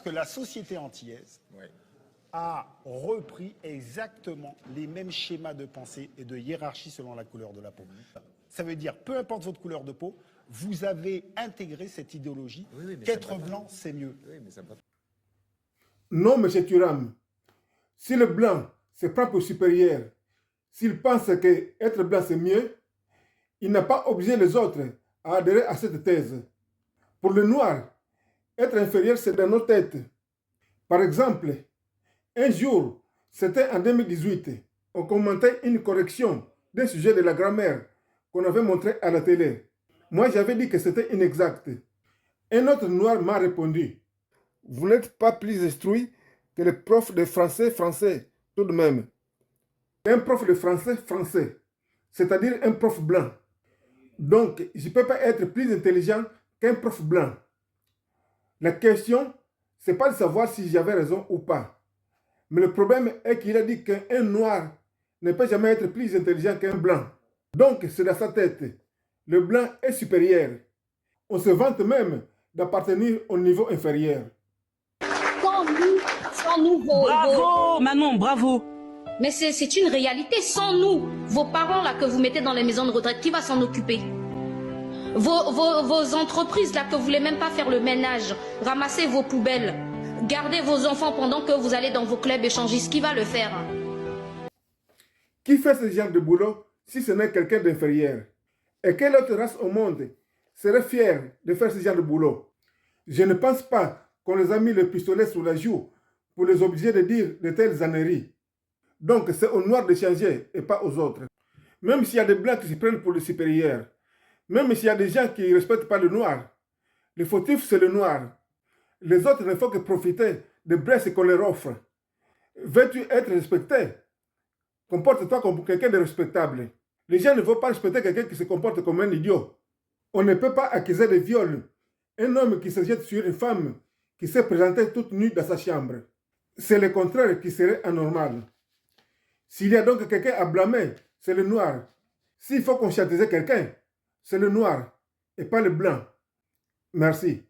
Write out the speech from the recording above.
que la société antillaise a repris exactement les mêmes schémas de pensée et de hiérarchie selon la couleur de la peau. Ça veut dire, peu importe votre couleur de peau, vous avez intégré cette idéologie qu'être blanc, c'est mieux. Non, M. Thuram. Si le blanc se prend pour supérieur, s'il pense que être blanc c'est mieux, il n'a pas obligé les autres à adhérer à cette thèse. Pour le noir, être inférieur, c'est dans nos têtes. Par exemple, un jour, c'était en 2018, on commentait une correction d'un sujet de la grammaire qu'on avait montré à la télé. Moi, j'avais dit que c'était inexact. Un autre noir m'a répondu, « Vous n'êtes pas plus instruit que le prof de français, tout de même. » Un prof de français, c'est-à-dire un prof blanc. Donc, je ne peux pas être plus intelligent qu'un prof blanc. La question, ce n'est pas de savoir si j'avais raison ou pas. Mais le problème est qu'il a dit qu'un noir ne peut jamais être plus intelligent qu'un blanc. Donc, c'est dans sa tête. Le blanc est supérieur. On se vante même d'appartenir au niveau inférieur. Sans nous, bravo, Manon, bravo. Mais c'est une réalité. Sans nous, vos parents là que vous mettez dans les maisons de retraite, qui va s'en occuper? Vos entreprises là que vous voulez même pas faire le ménage, ramasser vos poubelles, garder vos enfants pendant que vous allez dans vos clubs échangistes, qui va le faire? Qui fait ce genre de boulot si ce n'est quelqu'un d'inférieur? Et quelle autre race au monde serait fière de faire ce genre de boulot? Je ne pense pas qu'on les a mis le pistolet sous la joue pour les obliger de dire de telles âneries. Donc c'est aux noirs de changer et pas aux autres. Même s'il y a des blancs qui se prennent pour les supérieurs, même s'il y a des gens qui ne respectent pas le noir, le fautif c'est le noir. Les autres ne font que profiter des braises qu'on leur offre. Veux-tu être respecté? Comporte-toi comme quelqu'un de respectable. Les gens ne vont pas respecter quelqu'un qui se comporte comme un idiot. On ne peut pas accuser de viol un homme qui se jette sur une femme qui s'est présentée toute nue dans sa chambre. C'est le contraire qui serait anormal. S'il y a donc quelqu'un à blâmer, c'est le noir. S'il faut qu'on châtise quelqu'un, c'est le noir et pas le blanc. Merci.